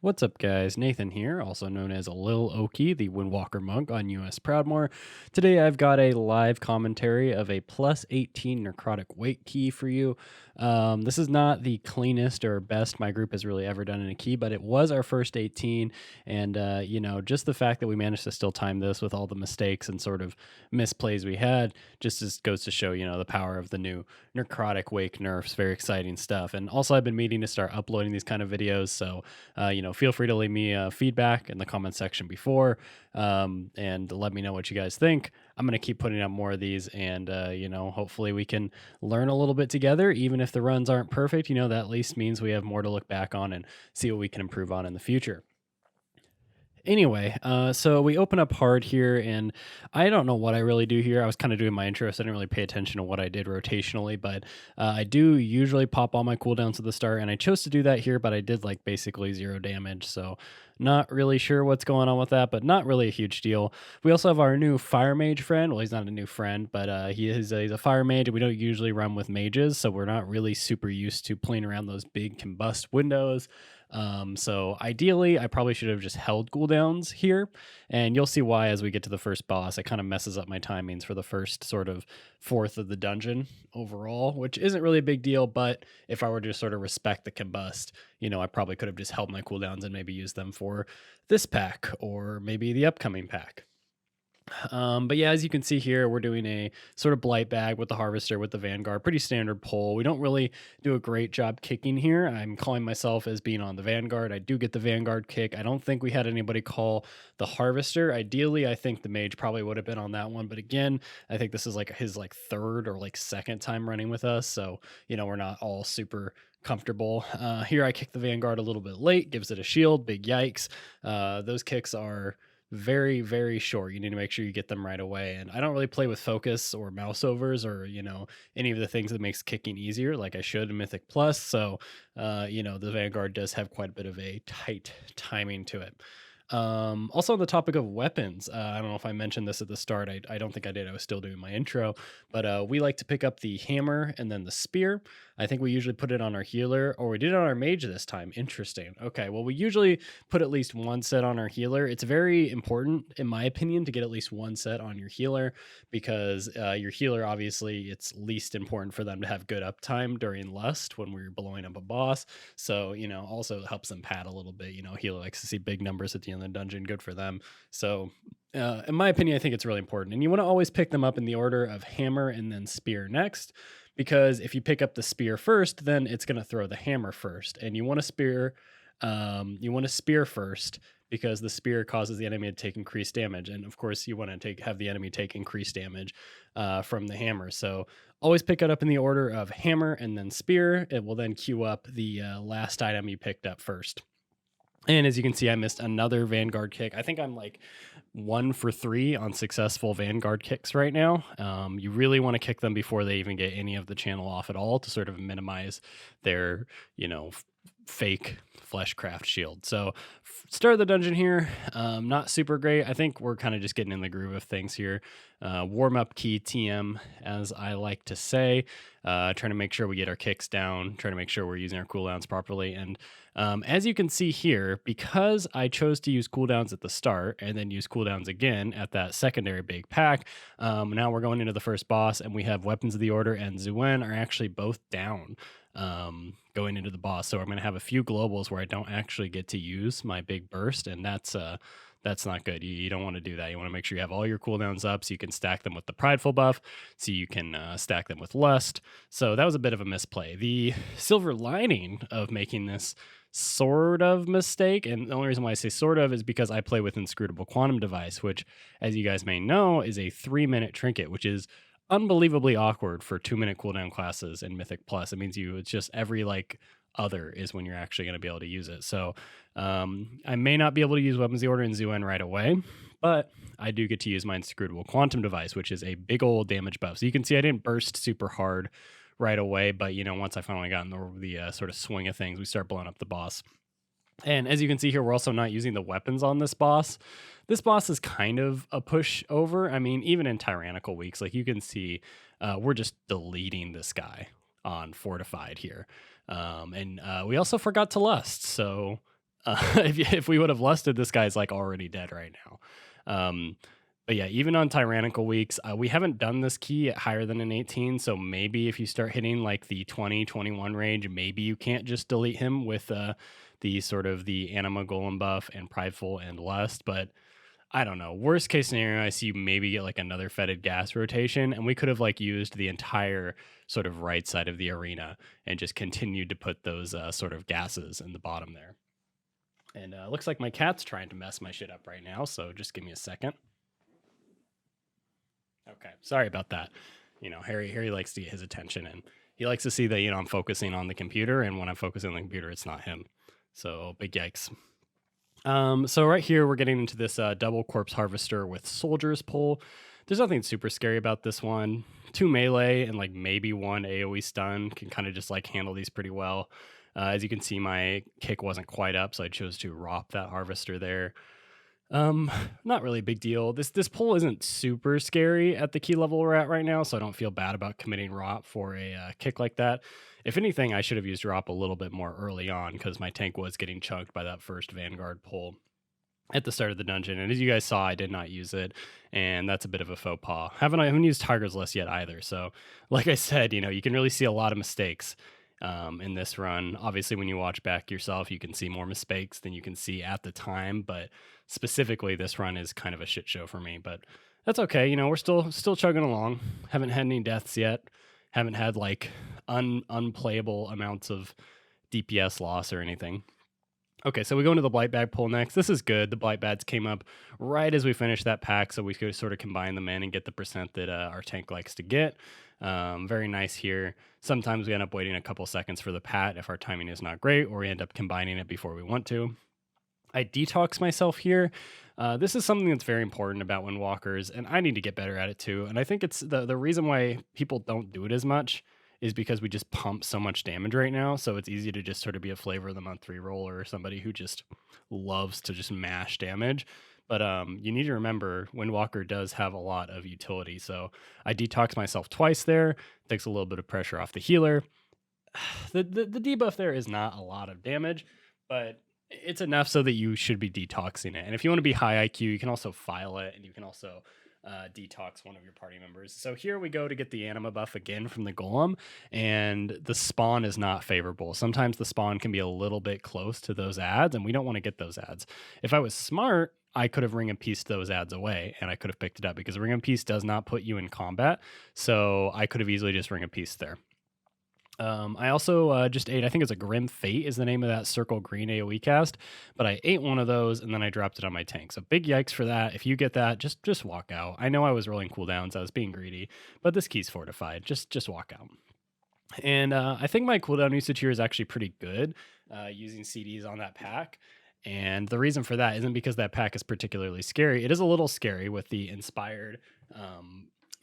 What's up, guys? Nathan here, also known as Lil Oki, the Windwalker monk on US Proudmoore. Today, I've got a live commentary of a plus 18 necrotic weight key for you. This is not the cleanest or best my group has really ever done in a key, but it was our first 18. And, just the fact that we managed to still time this with all the mistakes and sort of misplays we had just goes to show, the power of the new necrotic wake nerfs. Very exciting stuff. And also, I've been meaning to start uploading these kind of videos. So, feel free to leave me feedback in the comment section before and let me know what you guys think. I'm going to keep putting out more of these and, hopefully we can learn a little bit together. Even if the runs aren't perfect, that at least means we have more to look back on and see what we can improve on in the future. Anyway, so we open up hard here, and I don't know what I really do here. I was kind of doing my intro, so I didn't really pay attention to what I did rotationally, but I do usually pop all my cooldowns at the start, and I chose to do that here, but I did like basically 0 damage, so not really sure what's going on with that, but not really a huge deal. We also have our new fire mage friend. Well, he's not a new friend, but he's a fire mage, and we don't usually run with mages, so we're not really super used to playing around those big combust windows. So ideally, I probably should have just held cooldowns here, and you'll see why as we get to the first boss. It kind of messes up my timings for the first sort of fourth of the dungeon overall, which isn't really a big deal, but if I were to sort of respect the combust, I probably could have just held my cooldowns and maybe used them for this pack or maybe the upcoming pack. But yeah, as you can see here, we're doing a sort of blight bag with the harvester with the vanguard, pretty standard pull. We don't really do a great job kicking here. I'm calling myself as being on the vanguard. I do get the vanguard kick. I don't think we had anybody call the harvester. Ideally, I think the mage probably would have been on that one, but again, I think this is like his third or second time running with us, so we're not all super comfortable. Here I kick the vanguard a little bit late, gives it a shield. Big yikes. Those kicks are very, very short. You need to make sure you get them right away. And I don't really play with focus or mouse overs or, any of the things that makes kicking easier like I should in Mythic Plus. So, the Vanguard does have quite a bit of a tight timing to it. Also on the topic of weapons, I don't know if I mentioned this at the start. I don't think I did. I was still doing my intro, but we like to pick up the hammer and then the spear. I think we usually put it on our healer, or we did it on our mage this time. Interesting. Okay, well, we usually put at least one set on our healer. It's very important, in my opinion, to get at least one set on your healer because your healer, obviously, it's least important for them to have good uptime during Lust when we're blowing up a boss. So, also helps them pad a little bit. Healer likes to see big numbers at the end of the dungeon. Good for them. So, in my opinion, I think it's really important. And you want to always pick them up in the order of hammer and then spear next, because if you pick up the spear first, then it's going to throw the hammer first. And you want to spear first because the spear causes the enemy to take increased damage. And of course, you want to have the enemy take increased damage from the hammer. So always pick it up in the order of hammer and then spear. It will then queue up the last item you picked up first. And as you can see, I missed another Vanguard kick. I think I'm 1 for 3 on successful Vanguard kicks right now. You really want to kick them before they even get any of the channel off at all to sort of minimize their, fake fleshcraft shield. So start of the dungeon here, not super great. I think we're kind of just getting in the groove of things here. Warm up key TM, as I like to say, trying to make sure we get our kicks down, trying to make sure we're using our cooldowns properly. And as you can see here, because I chose to use cooldowns at the start and then use cooldowns again at that secondary big pack, now we're going into the first boss and we have Weapons of the Order and Zuen are actually both down going into the boss. So I'm going to have a few globals where I don't actually get to use my big burst, and that's not good. You don't want to do that. You want to make sure you have all your cooldowns up so you can stack them with the Prideful buff, so you can stack them with Lust. So that was a bit of a misplay. The silver lining of making this sort of mistake, and the only reason why I say sort of is because I play with Inscrutable Quantum Device, which, as you guys may know, is a 3-minute trinket, which is unbelievably awkward for 2-minute cooldown classes in Mythic Plus. It means it's just every other is when you're actually going to be able to use it. So I may not be able to use Weapons of the Order in Zuen right away, but I do get to use my Inscrutable Quantum Device, which is a big old damage buff. So you can see I didn't burst super hard right away, but once I finally got in the sort of swing of things, we start blowing up the boss. And as you can see here, we're also not using the weapons on this boss. This boss is kind of a pushover. I mean, even in Tyrannical weeks, you can see, we're just deleting this guy on Fortified here. And we also forgot to Lust. So If we would have lusted, this guy's like already dead right now. But yeah, even on tyrannical weeks, we haven't done this key at higher than an 18. So maybe if you start hitting like the 20, 21 range, maybe you can't just delete him with the sort of the anima golem buff and prideful and lust. But I don't know. Worst case scenario, I see you maybe get like another fetid gas rotation, and we could have like used the entire sort of right side of the arena and just continued to put those sort of gases in the bottom there. And looks like my cat's trying to mess my shit up right now, so just give me a second. Okay, sorry about that. You know, Harry likes to get his attention, and he likes to see that, you know, I'm focusing on the computer, and when I'm focusing on the computer, it's not him. So big yikes. So right here, we're getting into this double corpse harvester with soldier's pull. There's nothing super scary about this one. 2 melee and like maybe 1 AoE stun can kind of just like handle these pretty well. As you can see, my kick wasn't quite up, so I chose to ROP that harvester there. Not really a big deal. This pull isn't super scary at the key level we're at right now, so I don't feel bad about committing ROP for a kick like that. If anything, I should have used ROP a little bit more early on because my tank was getting chunked by that first Vanguard pull at the start of the dungeon. And as you guys saw, I did not use it, and that's a bit of a faux pas. I haven't used Tiger's List yet either. So like I said, you know, you can really see a lot of mistakes in this run. Obviously, when you watch back yourself, you can see more mistakes than you can see at the time. But specifically, this run is kind of a shit show for me. But that's okay. You know, we're still chugging along. Haven't had any deaths yet. Haven't had like unplayable amounts of DPS loss or anything. Okay, so we go into the Blight Bag pull next. This is good. The Blight Bags came up right as we finished that pack, so we could sort of combine them in and get the percent that our tank likes to get. Very nice here. Sometimes we end up waiting a couple seconds for the pat if our timing is not great, or we end up combining it before we want to. I detox myself here. This is something that's very important about Windwalkers, and I need to get better at it too. And I think it's the reason why people don't do it as much is because we just pump so much damage right now. So it's easy to just sort of be a flavor of the month reroller or somebody who just loves to just mash damage. But you need to remember Windwalker does have a lot of utility. So I detox myself twice there. Takes a little bit of pressure off the healer. The debuff there is not a lot of damage, but it's enough so that you should be detoxing it. And if you want to be high IQ, you can also file it, and you can also detox one of your party members. So here we go to get the anima buff again from the golem, and the spawn is not favorable. Sometimes the spawn can be a little bit close to those ads, and we don't want to get those ads. If I was smart, I could have ring and pieced those ads away, and I could have picked it up because ring and piece does not put you in combat. So I could have easily just ring and piece there. I also just ate, I think it's a Grim Fate is the name of that circle green AoE cast, but I ate one of those and then I dropped it on my tank. So big yikes for that. If you get that, just walk out. I know I was rolling cooldowns, I was being greedy, but this key's fortified. Just walk out. And I think my cooldown usage here is actually pretty good using CDs on that pack. And the reason for that isn't because that pack is particularly scary. It is a little scary with the inspired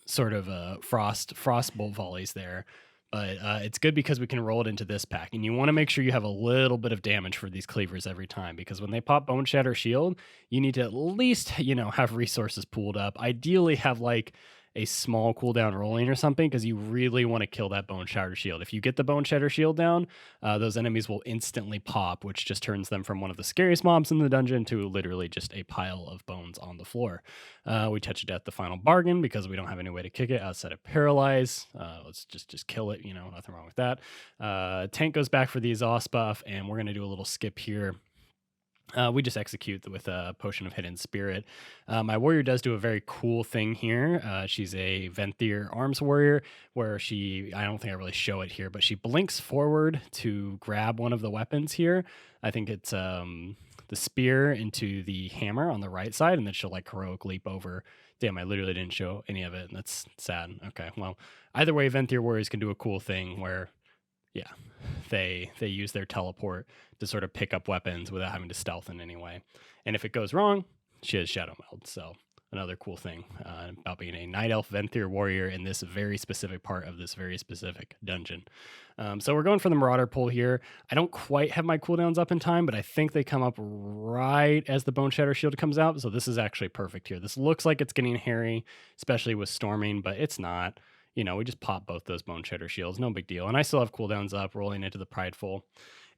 sort of frost bolt volleys there. But it's good because we can roll it into this pack. And you want to make sure you have a little bit of damage for these cleavers every time. Because when they pop Bone Shatter Shield, you need to at least, you know, have resources pooled up. Ideally have like a small cooldown rolling or something, because you really want to kill that Bone Shatter Shield. If you get the Bone Shatter Shield down, those enemies will instantly pop, which just turns them from one of the scariest mobs in the dungeon to literally just a pile of bones on the floor. We touch it at the final bargain because we don't have any way to kick it outside of Paralyze. Let's just kill it, you know, nothing wrong with that. Tank goes back for the exhaust buff, and we're going to do a little skip here. We just execute with a Potion of Hidden Spirit. My warrior does do a very cool thing here. She's a Venthyr Arms Warrior, where I don't think I really show it here, but she blinks forward to grab one of the weapons here. I think it's the spear into the hammer on the right side, and then she'll like heroic leap over. Damn, I literally didn't show any of it, and that's sad. Okay, well, either way, Venthyr Warriors can do a cool thing where, yeah, they use their teleport to sort of pick up weapons without having to stealth in any way. And if it goes wrong, she has Shadow Meld. So another cool thing about being a Night Elf Venthyr Warrior in this very specific part of this very specific dungeon. So we're going for the Marauder pull here. I don't quite have my cooldowns up in time, but I think they come up right as the Bone Shatter Shield comes out. So this is actually perfect here. This looks like it's getting hairy, especially with storming, but it's not. You know, we just pop both those Bone Shatter Shields, no big deal. And I still have cooldowns up, rolling into the Prideful.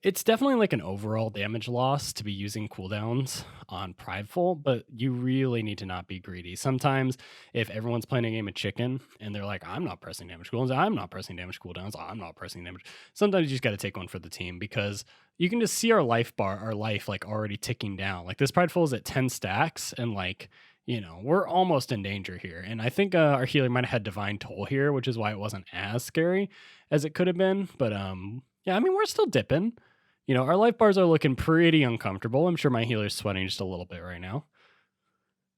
It's definitely like an overall damage loss to be using cooldowns on Prideful, but you really need to not be greedy. Sometimes, if everyone's playing a game of chicken and they're like, I'm not pressing damage cooldowns, I'm not pressing damage cooldowns, I'm not pressing damage. Sometimes you just got to take one for the team because you can just see our life like already ticking down. Like this Prideful is at 10 stacks and like, we're almost in danger here. And I think our healer might have had Divine Toll here, which is why it wasn't as scary as it could have been. But yeah, I mean, we're still dipping. Our life bars are looking pretty uncomfortable. I'm sure my healer's sweating just a little bit right now.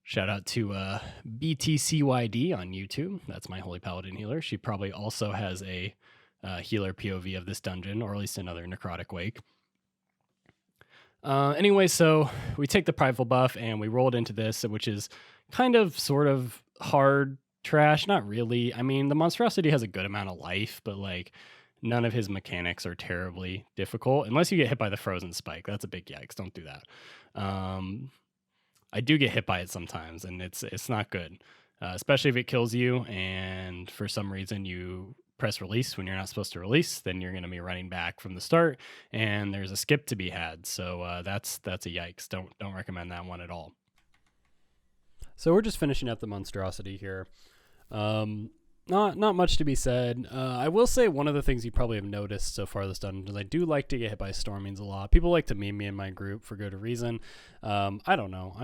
Shout out to BTCYD on YouTube. That's my Holy Paladin healer. She probably also has a healer POV of this dungeon, or at least another Necrotic Wake. Anyway, so we take the Prideful buff and we rolled into this, which is kind of sort of hard trash. Not really. I mean, the Monstrosity has a good amount of life, but like none of his mechanics are terribly difficult unless you get hit by the frozen spike. That's a big yikes. Don't do that. I do get hit by it sometimes, and it's not good, especially if it kills you and for some reason you press release when you're not supposed to release. Then you're going to be running back from the start, and there's a skip to be had. So that's a yikes. Don't recommend that one at all. So we're just finishing up the Monstrosity here. Not much to be said. I will say one of the things you probably have noticed so far this dungeon is I do like to get hit by stormings a lot. People like to meme me in my group for good reason. I don't know.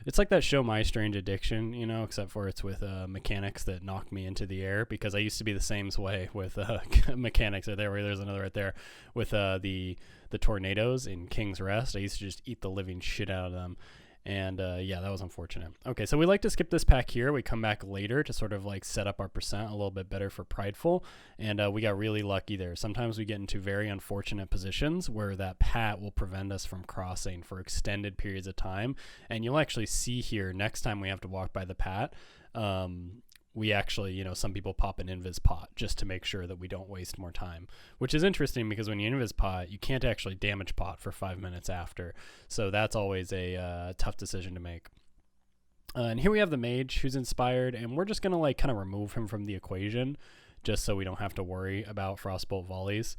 It's like that show My Strange Addiction, except for it's with mechanics that knock me into the air, because I used to be the same way with mechanics right there, where there's another right there with the tornadoes in King's Rest. I used to just eat the living shit out of them. And yeah, that was unfortunate. Okay, so we like to skip this pack here. We come back later to sort of like set up our percent a little bit better for Prideful. And we got really lucky there. Sometimes we get into very unfortunate positions where that pat will prevent us from crossing for extended periods of time. And you'll actually see here next time we have to walk by the pat, we actually, some people pop an invis pot just to make sure that we don't waste more time, which is interesting because when you invis pot, you can't actually damage pot for 5 minutes after. So that's always a tough decision to make. And here we have the mage who's inspired, and we're just going to like kind of remove him from the equation just so we don't have to worry about Frostbolt volleys.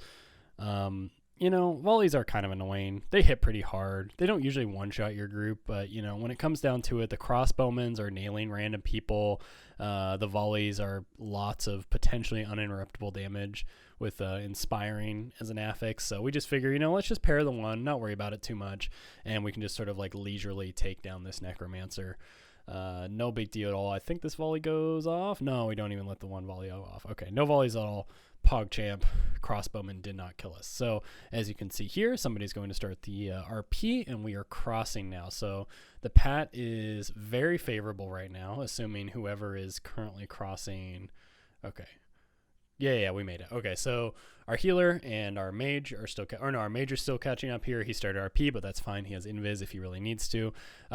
Volleys are kind of annoying. They hit pretty hard. They don't usually one-shot your group, but, when it comes down to it, the crossbowmans are nailing random people. The volleys are lots of potentially uninterruptible damage with inspiring as an affix. So we just figure, let's just pair the one, not worry about it too much, and we can just sort of like leisurely take down this necromancer. No big deal at all. I think this volley goes off. No, we don't even let the one volley go off. Okay, no volleys at all. PogChamp crossbowman did not kill us. So as you can see here, somebody's going to start the RP, and we are crossing now. So the pat is very favorable right now, assuming whoever is currently crossing. Okay. Yeah, we made it. Okay, so our healer and our mage are still, our mage is still catching up here. He started RP, but that's fine. He has invis if he really needs to.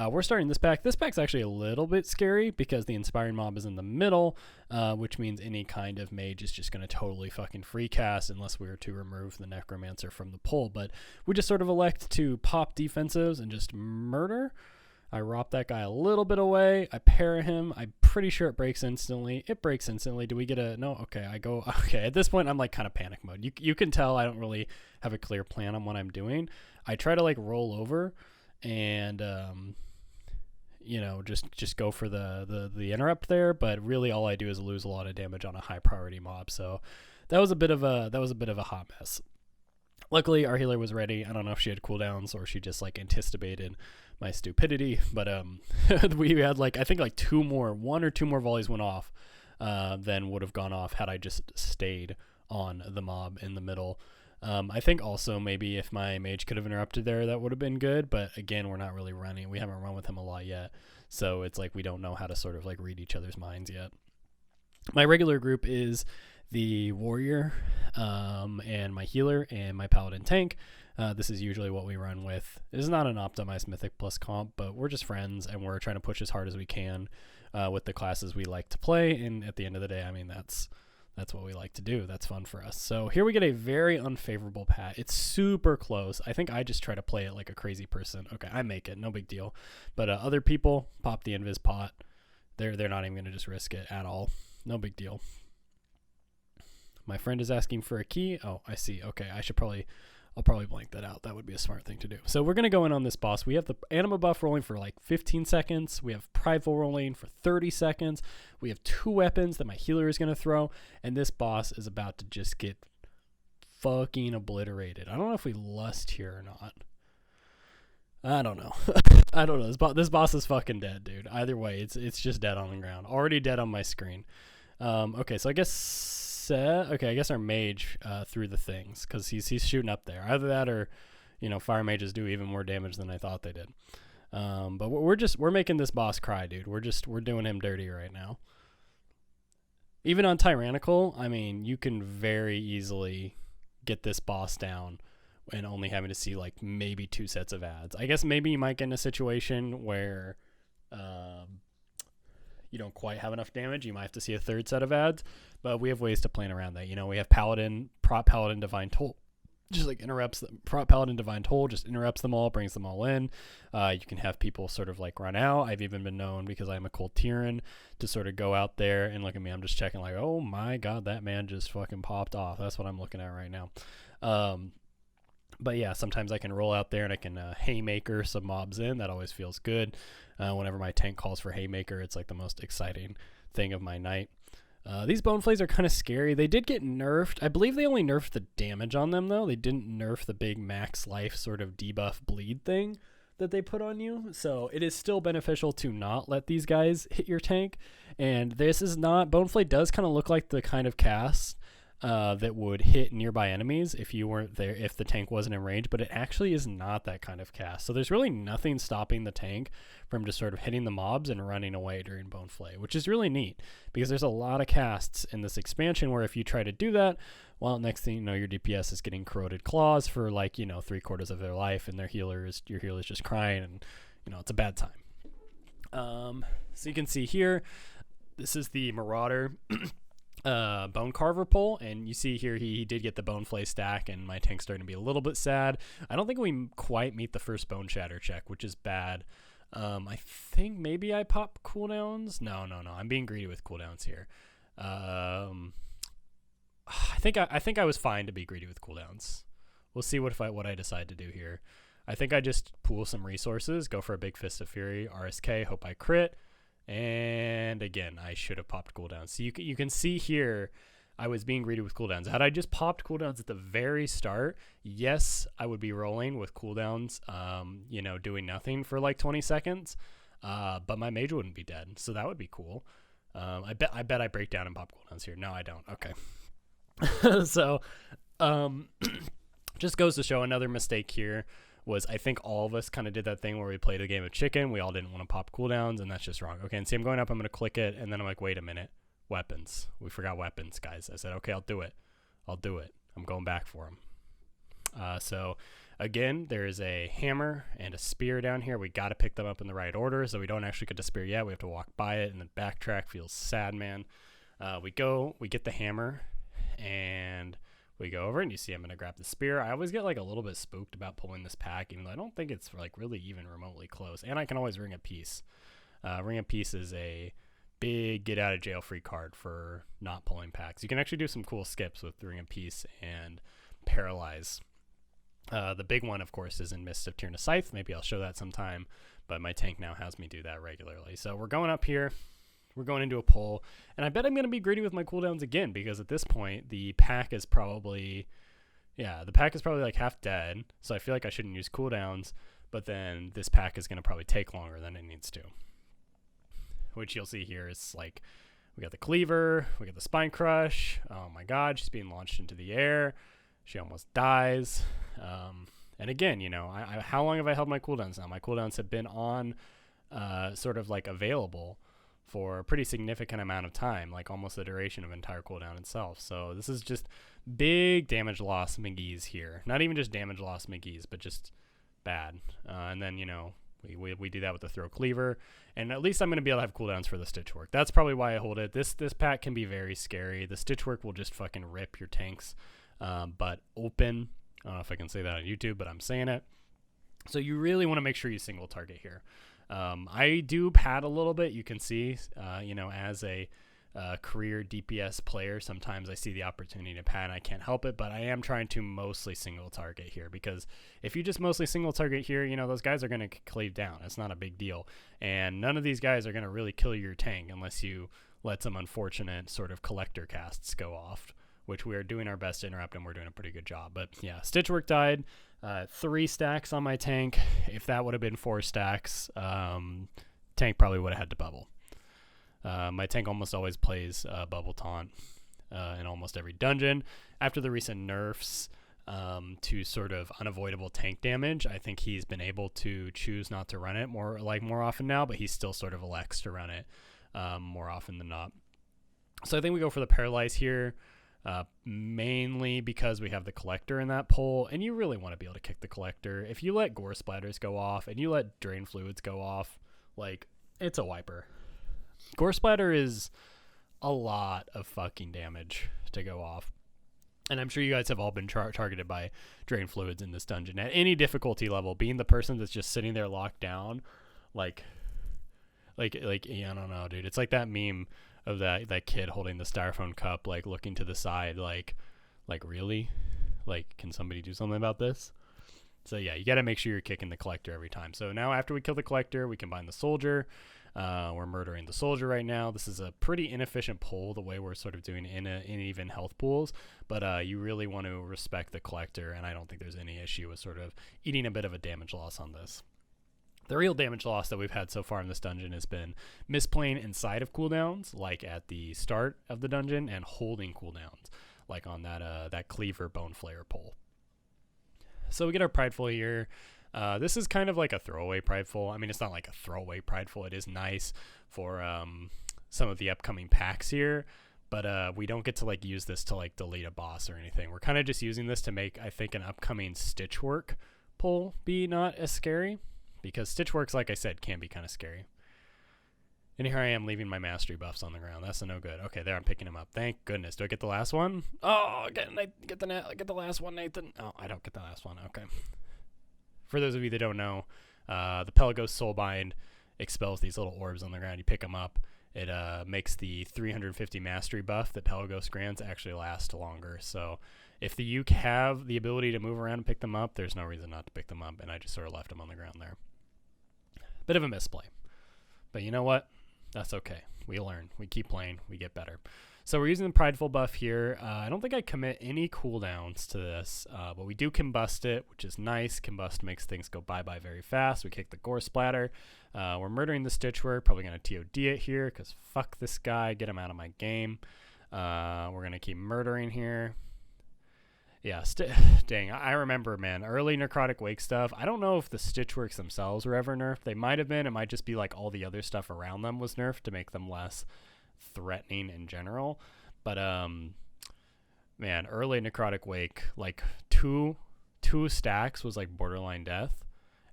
We're starting this pack. This pack's actually a little bit scary because the inspiring mob is in the middle, which means any kind of mage is just going to totally fucking free cast unless we were to remove the necromancer from the pull. But we just sort of elect to pop defensives and just murder. I rop that guy a little bit away. I parry him. I'm pretty sure it breaks instantly. It breaks instantly. Do we get a... No? Okay, I go... Okay, at this point, I'm like kind of panic mode. You can tell I don't really have a clear plan on what I'm doing. I try to like roll over and, just go for the interrupt there. But really all I do is lose a lot of damage on a high priority mob. So that was a bit of a hot mess. Luckily, our healer was ready. I don't know if she had cooldowns or she just like anticipated my stupidity, but we had like I think like one or two more volleys went off than would have gone off had I just stayed on the mob in the middle. I think also maybe if my mage could have interrupted there, that would have been good, but again, we're not really running. We haven't run with him a lot yet, so it's like we don't know how to sort of like read each other's minds yet. My regular group is the warrior and my healer and my paladin tank. This is usually what we run with. This is not an optimized mythic plus comp, but we're just friends and we're trying to push as hard as we can with the classes we like to play. And at the end of the day, I mean, that's what we like to do. That's fun for us. So here we get a very unfavorable pat. It's super close. I think I just try to play it like a crazy person. Okay, I make it. No big deal. But other people pop the invis pot. They're not even going to just risk it at all. No big deal. My friend is asking for a key. Oh, I see. Okay, I should probably I'll probably blank that out. That would be a smart thing to do. So we're going to go in on this boss. We have the anima buff rolling for like 15 seconds. We have prideful rolling for 30 seconds. We have 2 weapons that my healer is going to throw. And this boss is about to just get fucking obliterated. I don't know if we lust here or not. I don't know. I don't know. This boss is fucking dead, dude. Either way, it's just dead on the ground. Already dead on my screen. Okay, so I guess I guess our mage threw the things because he's shooting up there. Either that or, fire mages do even more damage than I thought they did. But we're making this boss cry, dude. We're doing him dirty right now. Even on tyrannical, I mean, you can very easily get this boss down and only having to see like maybe 2 sets of ads. I guess maybe you might get in a situation where you don't quite have enough damage. You might have to see a 3rd set of ads, but we have ways to plan around that. We have prop paladin divine toll, just like interrupts them. Prop paladin divine toll just interrupts them all, brings them all in. You can have people sort of like run out. I've even been known, because I'm a cold Tyran, to sort of go out there and look at me. I'm just checking like, oh my god, that man just fucking popped off. That's what I'm looking at right now. But yeah, sometimes I can roll out there and I can haymaker some mobs in. That always feels good. Whenever my tank calls for haymaker, it's like the most exciting thing of my night. These bone flays are kind of scary. They did get nerfed. I believe they only nerfed the damage on them, though. They didn't nerf the big max life sort of debuff bleed thing that they put on you. So it is still beneficial to not let these guys hit your tank. And this is not... Boneflay does kind of look like the kind of cast that would hit nearby enemies if you weren't there, if the tank wasn't in range, but it actually is not that kind of cast. So there's really nothing stopping the tank from just sort of hitting the mobs and running away during Boneflay, which is really neat, because there's a lot of casts in this expansion where if you try to do that, well, next thing you know, your DPS is getting corroded claws for like, 3/4 of their life, and your healer is just crying, and it's a bad time. So you can see here, this is the Marauder Bone Carver pull, and you see here he did get the Bone Flay stack, and my tank's starting to be a little bit sad. I don't think we quite meet the first Bone Shatter check, which is bad. I think maybe I pop cooldowns. No, I'm being greedy with cooldowns here. I think I was fine to be greedy with cooldowns. We'll see what I decide to do here. I think I just pool some resources, go for a big Fist of Fury, RSK, hope I crit. And again, I should have popped cooldowns. So you can see here, I was being greedy with cooldowns. Had I just popped cooldowns at the very start, yes, I would be rolling with cooldowns, doing nothing for like 20 seconds. But my mage wouldn't be dead, so that would be cool. I bet I break down and pop cooldowns here. No, I don't. Okay. So, just goes to show another mistake here. Was I think all of us kind of did that thing where we played a game of chicken. We all didn't want to pop cooldowns, and that's just wrong. Okay, and see, I'm going up. I'm going to click it, and then I'm like, wait a minute. Weapons. We forgot weapons, guys. I said, okay, I'll do it. I'm going back for them. So, again, there is a hammer and a spear down here. We got to pick them up in the right order, so we don't actually get the spear yet. We have to walk by it and then backtrack. Feels sad, man. We get the hammer, and... we go over, and you see I'm going to grab the spear. I always get like a little bit spooked about pulling this pack, even though I don't think it's like really even remotely close. And I can always ring a piece. Ring a piece is a big get out of jail free card for not pulling packs. You can actually do some cool skips with ring a piece and paralyze. The big one, of course, is in Mist of Tyrna Scythe. Maybe I'll show that sometime, but my tank now has me do that regularly. So we're going up here. We're going into a pull, and I bet I'm going to be greedy with my cooldowns again, because at this point, the pack is probably like half dead, so I feel like I shouldn't use cooldowns, but then this pack is going to probably take longer than it needs to. Which you'll see here is like, we got the Cleaver, we got the Spine Crush. Oh my god, she's being launched into the air. She almost dies. And again, how long have I held my cooldowns now? My cooldowns have been on sort of like available for a pretty significant amount of time, like almost the duration of entire cooldown itself. So this is just big damage loss McGee's here. Not even just damage loss McGee's, but just bad. And then, we do that with the Throw Cleaver. And at least I'm going to be able to have cooldowns for the Stitch Work. That's probably why I hold it. This pack can be very scary. The Stitch Work will just fucking rip your tanks. But open. I don't know if I can say that on YouTube, but I'm saying it. So you really want to make sure you single target here. I do pad a little bit. You can see, as a career DPS player, sometimes I see the opportunity to pan. I can't help it, but I am trying to mostly single target here, because if you just mostly single target here, you know, those guys are going to cleave down. It's not a big deal. And none of these guys are going to really kill your tank unless you let some unfortunate sort of collector casts go off, which we are doing our best to interrupt, and we're doing a pretty good job. But yeah, Stitchwork died. 3 stacks on my tank. If that would have been 4 stacks, tank probably would have had to bubble. My tank almost always plays Bubble Taunt in almost every dungeon. After the recent nerfs to sort of unavoidable tank damage, I think he's been able to choose not to run it more often now, but he still sort of elects to run it more often than not. So I think we go for the Paralyze here, mainly because we have the Collector in that pull, and you really want to be able to kick the Collector. If you let Gore Splatters go off and you let Drain Fluids go off, like, it's a wiper. Gore Splatter is a lot of fucking damage to go off. And I'm sure you guys have all been targeted by Drain Fluids in this dungeon. At any difficulty level, being the person that's just sitting there locked down, like yeah, I don't know, dude. It's like that meme of that kid holding the styrofoam cup, like looking to the side, like really? Like, can somebody do something about this? So yeah, you got to make sure you're kicking the Collector every time. So now after we kill the Collector, we combine the Soldier. We're murdering the Soldier right now. This is a pretty inefficient pull, the way we're sort of doing in even health pools, but you really want to respect the Collector, and I don't think there's any issue with sort of eating a bit of a damage loss on this. The real damage loss that we've had so far in this dungeon has been misplaying inside of cooldowns, like at the start of the dungeon, and holding cooldowns, like on that Cleaver Bone Flayer pull. So we get our Prideful here. This is kind of like a throwaway Prideful. I mean, it's not like a throwaway Prideful. It is nice for some of the upcoming packs here, but we don't get to like use this to like delete a boss or anything. We're kind of just using this to make, I think, an upcoming Stitchwork pull be not as scary, because Stitchworks, like I said, can be kind of scary. And here I am leaving my mastery buffs on the ground. That's no good. Okay, there, I'm picking them up. Thank goodness. Do I get the last one? Oh, get the last one, Nathan. Oh, I don't get the last one. Okay. For those of you that don't know, the Pelagos Soulbind expels these little orbs on the ground. You pick them up. It makes the 350 mastery buff that Pelagos grants actually last longer. So if the Uke have the ability to move around and pick them up, there's no reason not to pick them up, and I just sort of left them on the ground there. Bit of a misplay. But you know what? That's okay. We learn. We keep playing. We get better. So we're using the Prideful buff here. I don't think I commit any cooldowns to this, but we do Combust it, which is nice. Combust makes things go bye-bye very fast. We kick the Gore Splatter. We're murdering the Stitchwork. Probably going to TOD it here, because fuck this guy. Get him out of my game. We're going to keep murdering here. Yeah, dang, I remember, man, early Necrotic Wake stuff. I don't know if the Stitchworks themselves were ever nerfed. They might have been. It might just be like all the other stuff around them was nerfed to make them less threatening in general. But, man, early Necrotic Wake, like two stacks was like borderline death,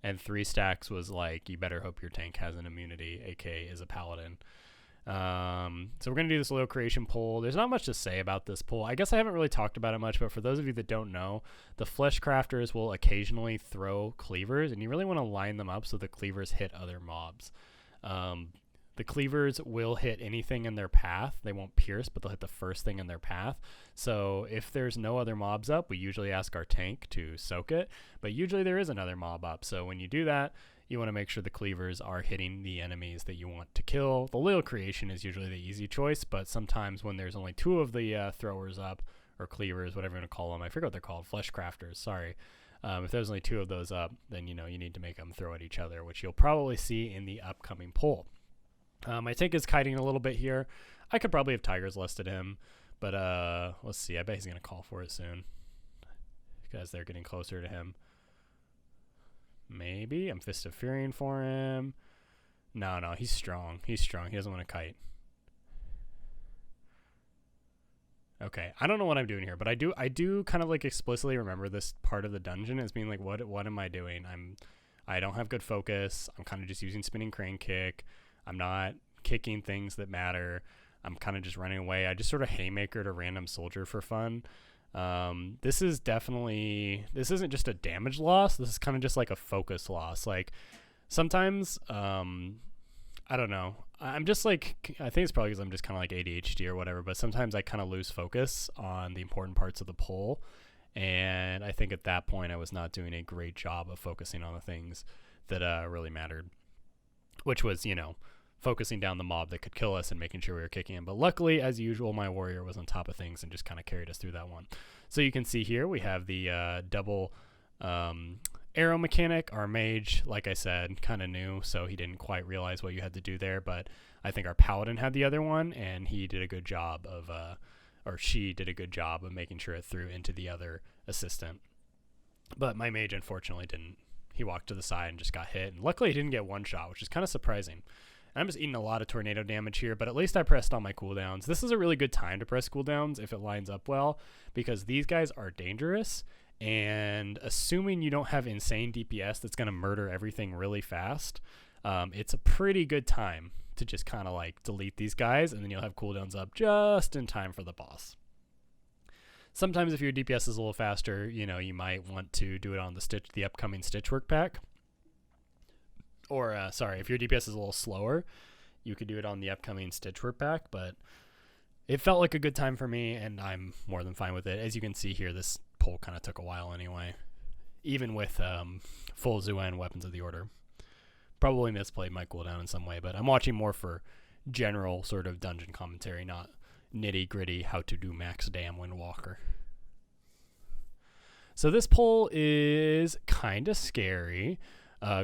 and 3 stacks was like, you better hope your tank has an immunity, aka is a paladin. So we're going to do this Leo Creation pull. There's not much to say about this pull. I guess I haven't really talked about it much, but for those of you that don't know, the Flesh Crafters will occasionally throw cleavers, and you really want to line them up so the cleavers hit other mobs. The cleavers will hit anything in their path. They won't pierce, but they'll hit the first thing in their path. So if there's no other mobs up, we usually ask our tank to soak it, but usually there is another mob up. So when you do that, you want to make sure the cleavers are hitting the enemies that you want to kill. The Leo Creation is usually the easy choice, but sometimes when there's only 2 of the throwers up, or cleavers, whatever you want to call them, I forget what they're called, Flesh Crafters, sorry. If there's only 2 of those up, then you need to make them throw at each other, which you'll probably see in the upcoming pull. My tank is kiting a little bit here. I could probably have Tigers listed him, but let's see. I bet he's going to call for it soon, because they're getting closer to him. Maybe. I'm Fist of Fury for him. No, he's strong. He's strong. He doesn't want to kite. Okay, I don't know what I'm doing here, but I do kind of like explicitly remember this part of the dungeon as being like, what am I doing? I don't have good focus. I'm kind of just using Spinning Crane Kick. I'm not kicking things that matter. I'm kind of just running away. I just sort of haymakered a random soldier for fun. This isn't just a damage loss. This is kind of just like a focus loss. Like sometimes, I don't know. I'm just like, I think it's probably because I'm just kind of like ADHD or whatever, but sometimes I kind of lose focus on the important parts of the pull. And I think at that point I was not doing a great job of focusing on the things that really mattered, which was, focusing down the mob that could kill us and making sure we were kicking him. But luckily, as usual, my warrior was on top of things and just kind of carried us through that one. So you can see here we have the double arrow mechanic. Our mage, like I said, kind of new, so he didn't quite realize what you had to do there. But I think our paladin had the other one, and he did a good job of, or she did a good job of making sure it threw into the other assistant. But my mage, unfortunately, didn't. He walked to the side and just got hit. And luckily, he didn't get one shot, which is kind of surprising. I'm just eating a lot of tornado damage here, but at least I pressed all my cooldowns. This is a really good time to press cooldowns if it lines up well, because these guys are dangerous, and assuming you don't have insane DPS that's going to murder everything really fast, it's a pretty good time to just kind of like delete these guys, and then you'll have cooldowns up just in time for the boss. Sometimes if your DPS is a little faster, you might want to do it on the upcoming Stitchwork pack. Or, if your DPS is a little slower, you could do it on the upcoming Stitchwork pack, but it felt like a good time for me, and I'm more than fine with it. As you can see here, this pull kind of took a while anyway, even with full Zuen Weapons of the Order. Probably misplayed my cooldown in some way, but I'm watching more for general sort of dungeon commentary, not nitty-gritty how to do max damn Windwalker. So this pull is kind of scary.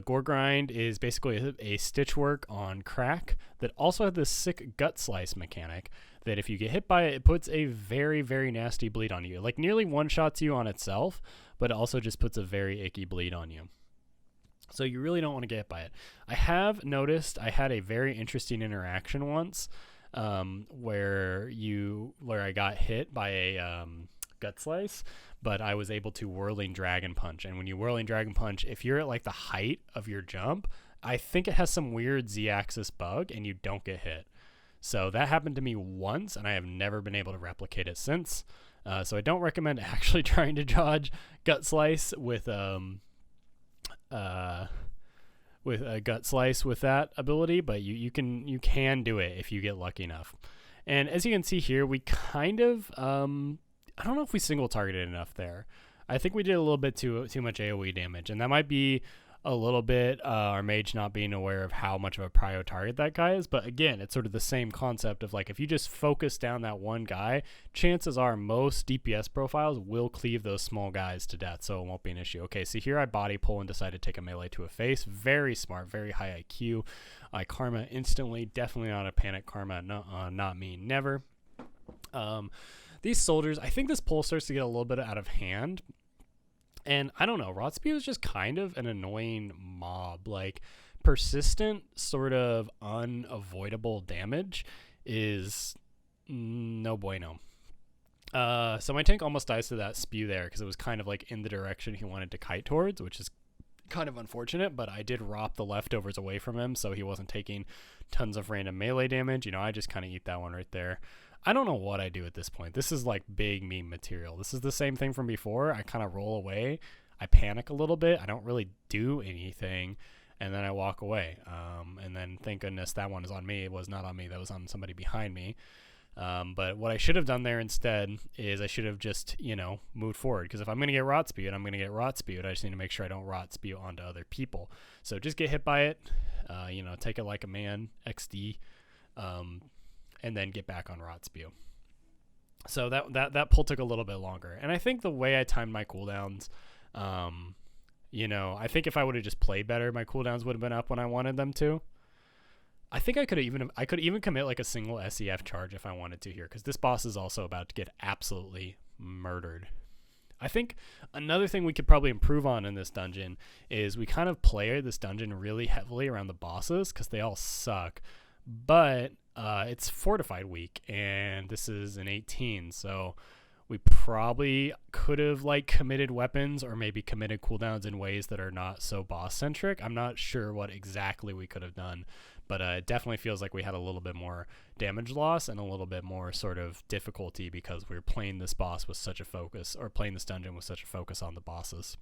Gore Grind is basically a Stitchwork on crack that also has this sick gut slice mechanic that if you get hit by it, it puts a very, very nasty bleed on you. Like nearly one-shots you on itself, but it also just puts a very icky bleed on you. So you really don't want to get hit by it. I have noticed I had a very interesting interaction once where I got hit by a gut slice, but I was able to Whirling Dragon Punch. And when you Whirling Dragon Punch, if you're at like the height of your jump, I think it has some weird Z-axis bug and you don't get hit. So that happened to me once, and I have never been able to replicate it since. So I don't recommend actually trying to dodge Gut Slice with a Gut Slice with that ability, but you can do it if you get lucky enough. And as you can see here, we kind of I don't know if we single targeted enough there. I think we did a little bit too much AoE damage, and that might be a little bit our mage not being aware of how much of a prio target that guy is. But again, it's sort of the same concept of like if you just focus down that one guy, chances are most DPS profiles will cleave those small guys to death, so it won't be an issue. Okay, so here I body pull and decide to take a melee to a face. Very smart, very high IQ. I karma instantly, definitely not a panic karma, not me, never. These soldiers, I think this pull starts to get a little bit out of hand. And I don't know, Rot Spew is just kind of an annoying mob. Like, persistent, sort of unavoidable damage is no bueno. So my tank almost dies to that spew there because it was kind of like in the direction he wanted to kite towards, which is kind of unfortunate, but I did rop the leftovers away from him so he wasn't taking tons of random melee damage. I just kind of eat that one right there. I don't know what I do at this point. This is like big meme material. This is the same thing from before. I kind of roll away. I panic a little bit. I don't really do anything. And then I walk away. And then thank goodness that one is on me. It was not on me. That was on somebody behind me. But what I should have done there instead is I should have just, moved forward. Because if I'm going to get Rot Spewed, I'm going to get Rot Spewed. I just need to make sure I don't Rot Spew onto other people. So just get hit by it. Take it like a man, XD. And then get back on Rot Spew. So that pull took a little bit longer. And I think the way I timed my cooldowns, I think if I would have just played better, my cooldowns would have been up when I wanted them to. I think I could even commit like a single SEF charge if I wanted to here, because this boss is also about to get absolutely murdered. I think another thing we could probably improve on in this dungeon is we kind of play this dungeon really heavily around the bosses because they all suck. But it's Fortified week, and this is an 18, so we probably could have committed weapons or maybe committed cooldowns in ways that are not so boss-centric. I'm not sure what exactly we could have done, but it definitely feels like we had a little bit more damage loss and a little bit more sort of difficulty because we were playing this boss with such a focus, or playing this dungeon with such a focus on the bosses.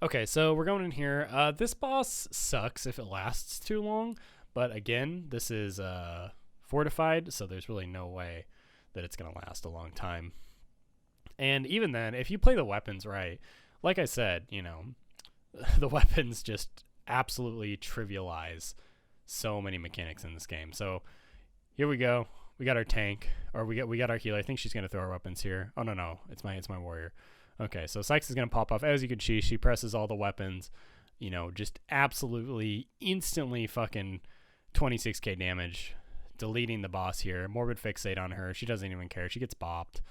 Okay, so we're going in here. This boss sucks if it lasts too long, But again, this is fortified, so there's really no way that it's going to last a long time. And even then, if you play the weapons right, like I said, the weapons just absolutely trivialize so many mechanics in this game. So here we go. We got our tank, or we got our healer. I think she's going to throw our weapons here. Oh, no. It's my warrior. Okay, so Sykes is going to pop off. As you can see, she presses all the weapons, just absolutely instantly fucking 26k damage, deleting the boss here. Morbid Fixate on her. She doesn't even care. She gets bopped.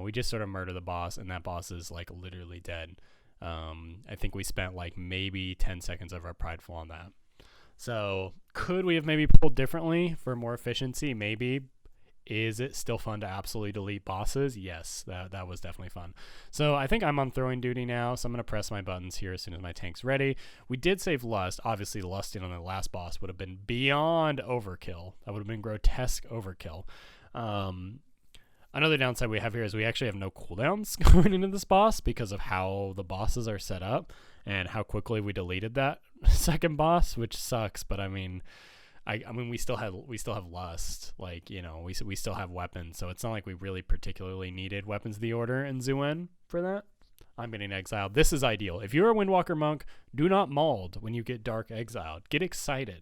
We just sort of murder the boss, and that boss is like literally dead. I think we spent like maybe 10 seconds of our prideful on that. So could we have maybe pulled differently for more efficiency? Maybe. Is it still fun to absolutely delete bosses? Yes, that was definitely fun. So I think I'm on throwing duty now, so I'm going to press my buttons here as soon as my tank's ready. We did save Lust. Obviously, lusting on the last boss would have been beyond overkill. That would have been grotesque overkill. Another downside we have here is we actually have no cooldowns going into this boss because of how the bosses are set up and how quickly we deleted that second boss, which sucks. But I mean, we still have Lust, like, we still have weapons, so it's not like we really particularly needed Weapons of the Order and Zuen for that. I'm getting exiled. This is ideal. If you're a Windwalker monk, do not mold when you get dark exiled. Get excited.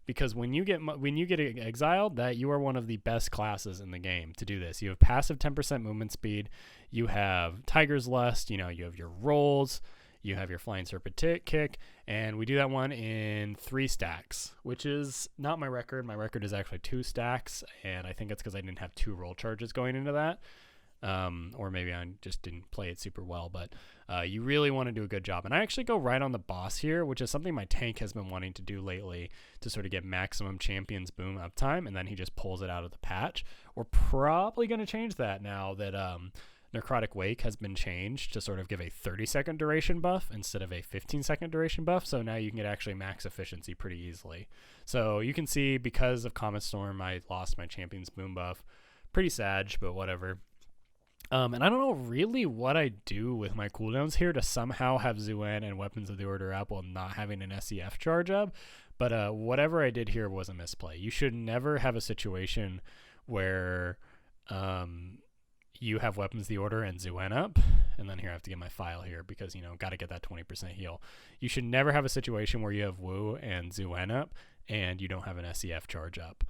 Because when you get exiled, that you are one of the best classes in the game to do this. You have passive 10% movement speed. You have Tiger's Lust. You have your rolls. You have your Flying Serpent kick. And we do that one in 3 stacks, which is not my record. My record is actually 2 stacks. And I think it's because I didn't have 2 roll charges going into that. Or maybe I just didn't play it super well, but you really want to do a good job. And I actually go right on the boss here, which is something my tank has been wanting to do lately to sort of get maximum Champions Boom uptime, and then he just pulls it out of the patch. We're probably going to change that now that Necrotic Wake has been changed to sort of give a 30-second duration buff instead of a 15-second duration buff, so now you can get actually max efficiency pretty easily. So you can see, because of Comet Storm, I lost my Champions Boom buff. Pretty sad, but whatever. And I don't know really what I do with my cooldowns here to somehow have Zuen and Weapons of the Order up while not having an SEF charge up. But whatever I did here was a misplay. You should never have a situation where you have Weapons of the Order and Zuen up. And then here I have to get my file here because, got to get that 20% heal. You should never have a situation where you have Wu and Zuen up and you don't have an SEF charge up.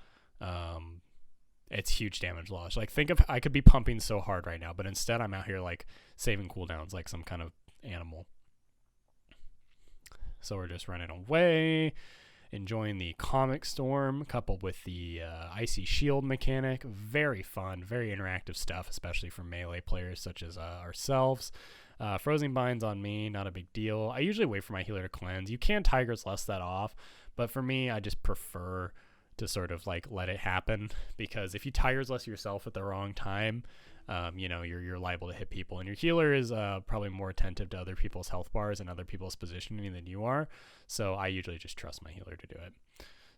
It's huge damage loss. Like, think of, I could be pumping so hard right now, but instead I'm out here like saving cooldowns like some kind of animal. So we're just running away, enjoying the Comic Storm coupled with the Icy Shield mechanic. Very fun, very interactive stuff, especially for melee players such as ourselves. Frozen Binds on me, not a big deal. I usually wait for my healer to cleanse. You can Tiger's Lust that off, but for me, I just prefer to sort of like let it happen, because if you Tiger's Lust yourself at the wrong time, you're liable to hit people, and your healer is probably more attentive to other people's health bars and other people's positioning than you are. So I usually just trust my healer to do it.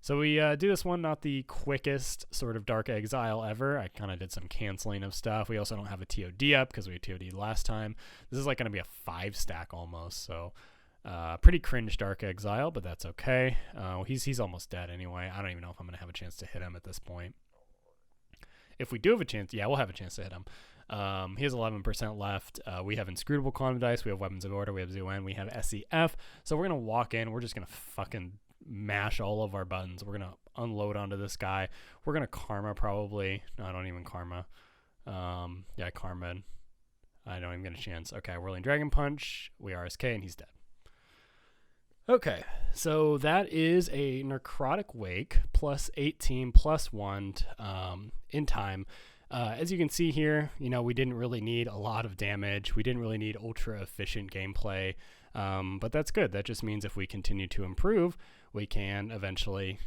So we do this one, not the quickest sort of Dark Exile ever. I kind of did some canceling of stuff. We also don't have a TOD up because we TOD'd last time. This is like going to be a 5-stack almost, so pretty cringe Dark Exile, but that's okay. He's almost dead anyway. I don't even know if I'm going to have a chance to hit him at this point. If we do have a chance, yeah, we'll have a chance to hit him. He has 11% left. We have Inscrutable Quantum Dice. We have Weapons of Order. We have Zuen. We have SEF. So we're going to walk in. We're just going to fucking mash all of our buttons. We're going to unload onto this guy. We're going to Karma probably. No, I don't even Karma. Yeah, Karma. I don't even get a chance. Okay, Whirling Dragon Punch. We RSK, and he's dead. Okay, so that is a Necrotic Wake plus 18 plus 1 in time. As you can see here, we didn't really need a lot of damage. We didn't really need ultra efficient gameplay, but that's good. That just means if we continue to improve, we can eventually,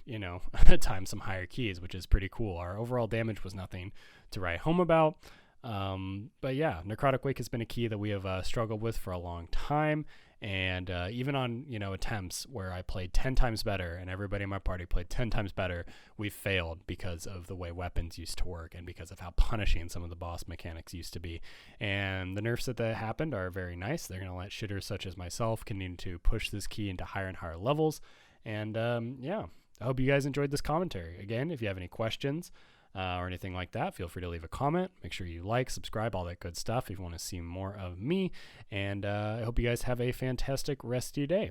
time some higher keys, which is pretty cool. Our overall damage was nothing to write home about. But yeah, Necrotic Wake has been a key that we have struggled with for a long time. And even on, attempts where I played 10 times better and everybody in my party played 10 times better, we failed because of the way weapons used to work and because of how punishing some of the boss mechanics used to be. And the nerfs that happened are very nice. They're going to let shitters such as myself continue to push this key into higher and higher levels. And yeah, I hope you guys enjoyed this commentary. Again, if you have any questions or anything like that, feel free to leave a comment. Make sure you like, subscribe, all that good stuff if you want to see more of me. And I hope you guys have a fantastic rest of your day.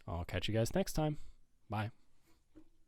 I'll catch you guys next time. Bye.